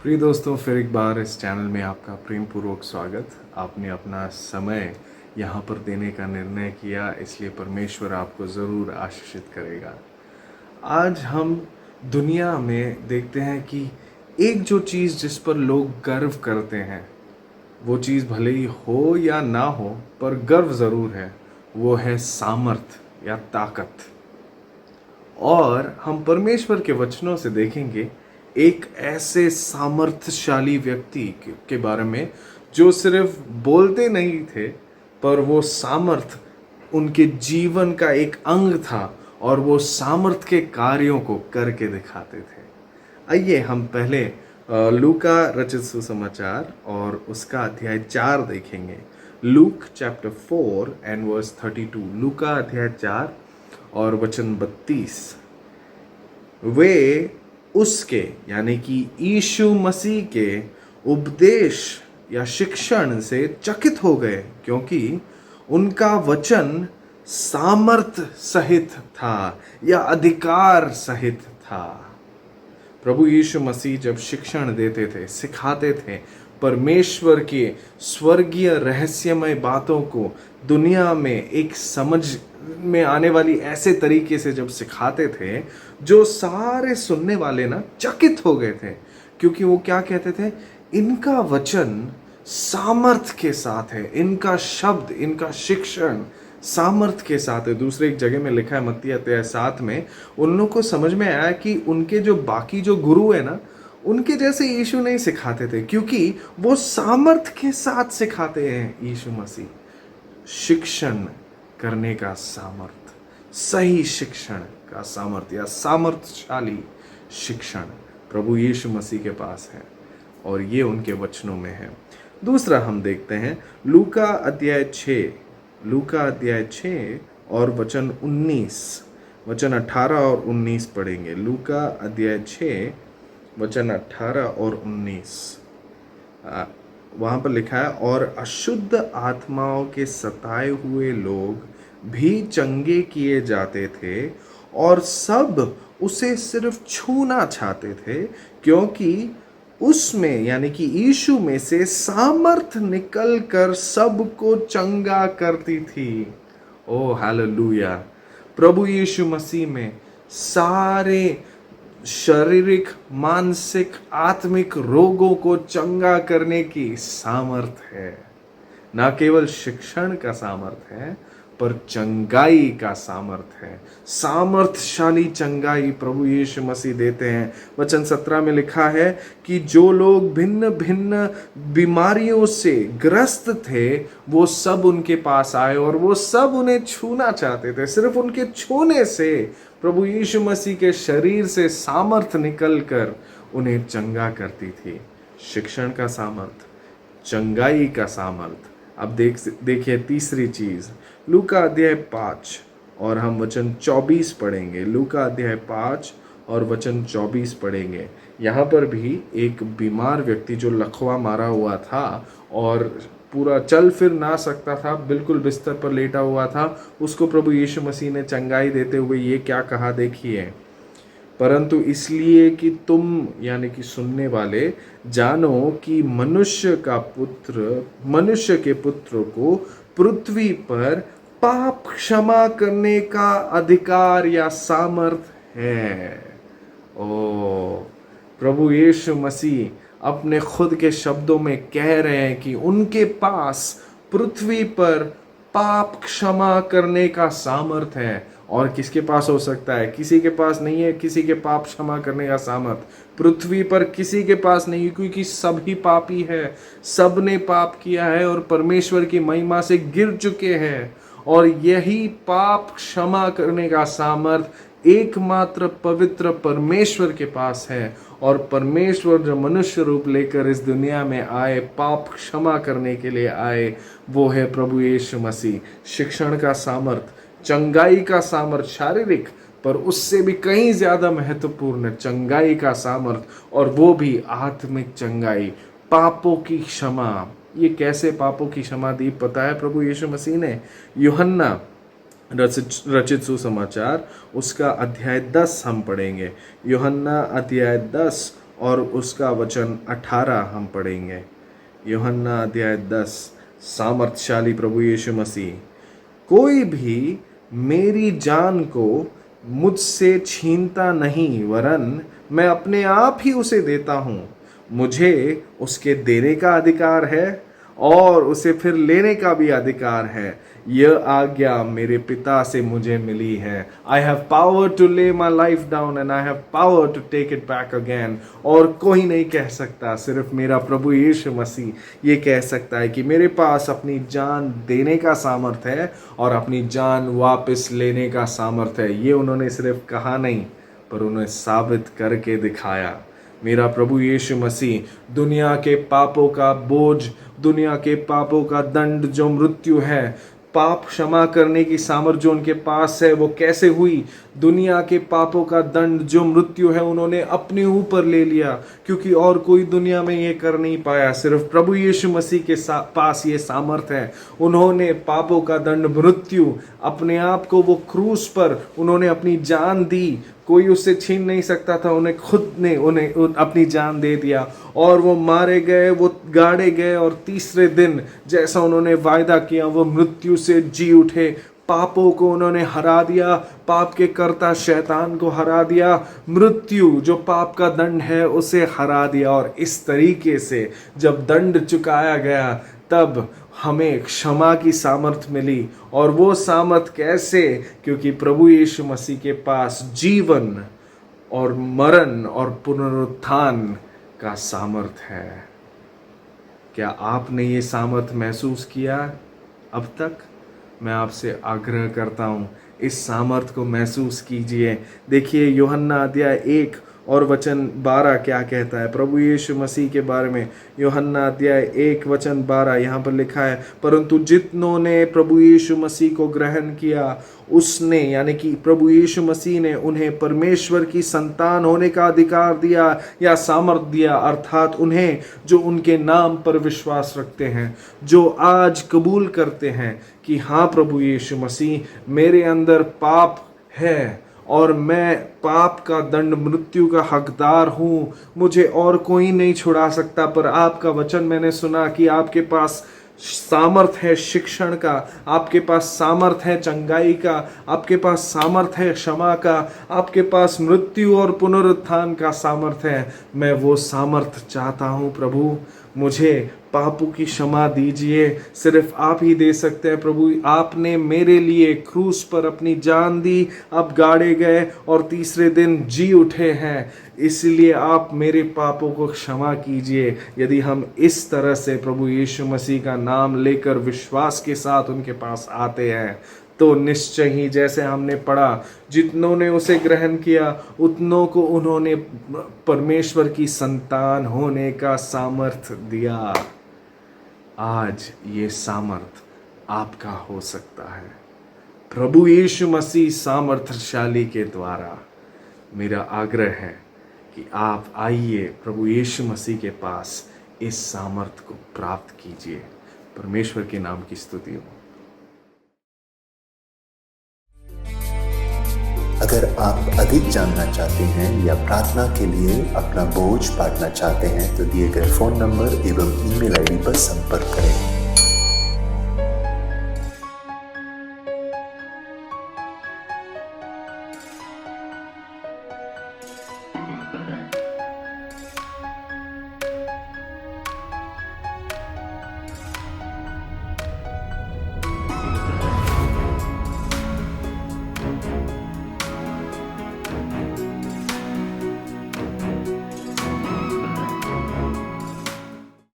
प्रिय दोस्तों, फिर एक बार इस चैनल में आपका प्रेम पूर्वक स्वागत। आपने अपना समय यहाँ पर देने का निर्णय किया, इसलिए परमेश्वर आपको ज़रूर आशीषित करेगा। आज हम दुनिया में देखते हैं कि एक जो चीज़ जिस पर लोग गर्व करते हैं, वो चीज़ भले ही हो या ना हो, पर गर्व ज़रूर है। वो है सामर्थ या ताकत। और हम परमेश्वर के वचनों से देखेंगे एक ऐसे सामर्थ्यशाली व्यक्ति के बारे में जो सिर्फ बोलते नहीं थे, पर वो सामर्थ उनके जीवन का एक अंग था और वो सामर्थ के कार्यों को करके दिखाते थे। आइए हम पहले लूका रचित सुसमाचार और उसका अध्याय 4 देखेंगे। Luke chapter 4 and verse 32। लूका अध्याय 4 और वचन 32। वे उसके यानी कि यीशु मसीह के उपदेश या शिक्षण से चकित हो गए, क्योंकि उनका वचन सामर्थ सहित था या अधिकार सहित था। प्रभु यीशु मसीह जब शिक्षण देते थे, सिखाते थे, परमेश्वर के स्वर्गीय रहस्यमय बातों को दुनिया में एक समझ में आने वाली ऐसे तरीके से जब सिखाते थे, जो सारे सुनने वाले ना चकित हो गए थे। क्योंकि वो क्या कहते थे? इनका वचन सामर्थ के साथ है, इनका शब्द, इनका शिक्षण सामर्थ के साथ है। दूसरे एक जगह में लिखा है मत्ती अध्याय 7 में, उन लोगों को समझ में आया कि उनके जो बाकी जो गुरु है ना, उनके जैसे यीशु नहीं सिखाते थे, क्योंकि वो सामर्थ के साथ सिखाते हैं। यीशु मसीह शिक्षण करने का सामर्थ, सही शिक्षण का सामर्थ या सामर्थशाली शिक्षण प्रभु यीशु मसीह के पास है, और ये उनके वचनों में है। दूसरा हम देखते हैं लूका अध्याय 6, लूका अध्याय 6 और वचन 19, वचन 18 और 19 पढ़ेंगे। लूका अध्याय 6 वचन 18 और 19। वहाँ पर लिखा है, और अशुद्ध आत्माओं के सताए हुए लोग भी चंगे किए जाते थे, और सब उसे सिर्फ छूना चाहते थे, क्योंकि उसमें यानी कि यीशु में से सामर्थ निकल कर सबको चंगा करती थी। ओ हालेलुया! प्रभु यीशु मसीह में सारे शारीरिक, मानसिक, आत्मिक रोगों को चंगा करने की सामर्थ है। ना केवल शिक्षण का सामर्थ है, पर चंगाई का सामर्थ है। सामर्थशाली चंगाई प्रभु यीशु मसीह देते हैं। वचन 17 में लिखा है कि जो लोग भिन्न भिन्न बीमारियों से ग्रस्त थे, वो सब उनके पास आए और वो सब उन्हें छूना चाहते थे। सिर्फ उनके छूने से प्रभु यीशु मसीह के शरीर से सामर्थ निकलकर उन्हें चंगा करती थी। शिक्षण का सामर्थ, चंगाई का सामर्थ। अब देखिए तीसरी चीज, लूका अध्याय 5 और हम वचन 24 पढ़ेंगे। लूका अध्याय 5 और वचन 24 पढ़ेंगे। यहाँ पर भी एक बीमार व्यक्ति जो लकवा मारा हुआ था और पूरा चल फिर ना सकता था, बिल्कुल बिस्तर पर लेटा हुआ था, उसको प्रभु यीशु मसीह ने चंगाई देते हुए ये क्या कहा, देखिए, परंतु इसलिए कि तुम यानी कि सुनने वाले जानो कि मनुष्य के पुत्र को पृथ्वी पर पाप क्षमा करने का अधिकार या सामर्थ है। ओ, प्रभु यीशु मसीह अपने खुद के शब्दों में कह रहे हैं कि उनके पास पृथ्वी पर पाप क्षमा करने का सामर्थ है। और किसके पास हो सकता है? किसी के पास नहीं है किसी के पाप क्षमा करने का सामर्थ। पृथ्वी पर किसी के पास नहीं, क्योंकि सभी पापी है, सब ने पाप किया है और परमेश्वर की महिमा से गिर चुके हैं। और यही पाप क्षमा करने का सामर्थ एकमात्र पवित्र परमेश्वर के पास है। और परमेश्वर जो मनुष्य रूप लेकर इस दुनिया में आए, पाप क्षमा करने के लिए आए, वो है प्रभु यीशु मसीह। शिक्षण का सामर्थ, चंगाई का सामर्थ शारीरिक, पर उससे भी कहीं ज्यादा महत्वपूर्ण चंगाई का सामर्थ, और वो भी आत्मिक चंगाई, पापों की क्षमा। ये कैसे पापों की क्षमा दी पता है प्रभु यीशु मसीह ने? यूहन्ना रचित सुसमाचार उसका अध्याय 10 हम पढ़ेंगे। यूहन्ना अध्याय 10 और उसका वचन 18 हम पढ़ेंगे। यूहन्ना अध्याय 10। सामर्थशाली प्रभु यीशु मसीह, कोई भी मेरी जान को मुझसे छीनता नहीं, वरन मैं अपने आप ही उसे देता हूँ। मुझे उसके देने का अधिकार है और उसे फिर लेने का भी अधिकार है। यह आज्ञा मेरे पिता से मुझे मिली है। आई have power to lay my life down and I have power to take it back again. और कोई नहीं कह सकता, सिर्फ मेरा प्रभु यीशु मसीह ये कह सकता है कि मेरे पास अपनी जान देने का सामर्थ है और अपनी जान वापस लेने का सामर्थ है। ये उन्होंने सिर्फ कहा नहीं, पर उन्होंने साबित करके दिखाया। मेरा प्रभु यीशु मसीह दुनिया के पापों का बोझ, दुनिया के पापों का दंड जो मृत्यु है, पाप क्षमा करने की सामर्थ जो उनके पास है, वो कैसे हुई? दुनिया के पापों का दंड जो मृत्यु है उन्होंने अपने ऊपर ले लिया, क्योंकि और कोई दुनिया में ये कर नहीं पाया। सिर्फ प्रभु यीशु मसीह के पास ये सामर्थ है। उन्होंने पापों का दंड मृत्यु अपने आप को वो क्रूस पर उन्होंने अपनी जान दी। कोई उससे छीन नहीं सकता था। उन्हें खुद ने उन्हें अपनी जान दे दिया और वो मारे गए, वो गाड़े गए और तीसरे दिन जैसा उन्होंने वायदा किया वो मृत्यु से जी उठे। पापों को उन्होंने हरा दिया, पाप के कर्ता शैतान को हरा दिया, मृत्यु जो पाप का दंड है उसे हरा दिया। और इस तरीके से जब दंड चुकाया गया तब हमें क्षमा की सामर्थ मिली। और वो सामर्थ कैसे? क्योंकि प्रभु यीशु मसीह के पास जीवन और मरण और पुनरुत्थान का सामर्थ है। क्या आपने ये सामर्थ महसूस किया अब तक? मैं आपसे आग्रह करता हूँ, इस सामर्थ को महसूस कीजिए। देखिए यूहन्ना अध्याय 1 और वचन 12 क्या कहता है प्रभु यीशु मसीह के बारे में। यूहन्ना अध्याय 1 वचन 12 यहाँ पर लिखा है, परंतु जितनों ने प्रभु यीशु मसीह को ग्रहण किया उसने, यानी कि प्रभु यीशु मसीह ने उन्हें परमेश्वर की संतान होने का अधिकार दिया या सामर्थ दिया, अर्थात उन्हें जो उनके नाम पर विश्वास रखते हैं, जो आज कबूल करते हैं कि हाँ प्रभु यीशु मसीह मेरे अंदर पाप है और मैं पाप का दंड मृत्यु का हकदार हूँ, मुझे और कोई नहीं छुड़ा सकता। पर आपका वचन मैंने सुना कि आपके पास सामर्थ है शिक्षण का, आपके पास सामर्थ है चंगाई का, आपके पास सामर्थ है क्षमा का, आपके पास मृत्यु और पुनरुत्थान का सामर्थ है। मैं वो सामर्थ चाहता हूँ प्रभु, मुझे पापों की क्षमा दीजिए। सिर्फ आप ही दे सकते हैं प्रभु। आपने मेरे लिए क्रूस पर अपनी जान दी, आप गाड़े गए और तीसरे दिन जी उठे हैं, इसलिए आप मेरे पापों को क्षमा कीजिए। यदि हम इस तरह से प्रभु यीशु मसीह का नाम लेकर विश्वास के साथ उनके पास आते हैं तो निश्चय ही जैसे हमने पढ़ा, जितनों ने उसे ग्रहण किया उतनों को उन्होंने परमेश्वर की संतान होने का सामर्थ्य दिया। आज ये सामर्थ आपका हो सकता है प्रभु यीशु मसीह सामर्थशाली के द्वारा। मेरा आग्रह है कि आप आइए प्रभु यीशु मसीह के पास, इस सामर्थ को प्राप्त कीजिए। परमेश्वर के नाम की स्तुति हो। अगर आप अधिक जानना चाहते हैं या प्रार्थना के लिए अपना बोझ बांटना चाहते हैं तो दिए गए फ़ोन नंबर एवं ईमेल आईडी पर संपर्क करें।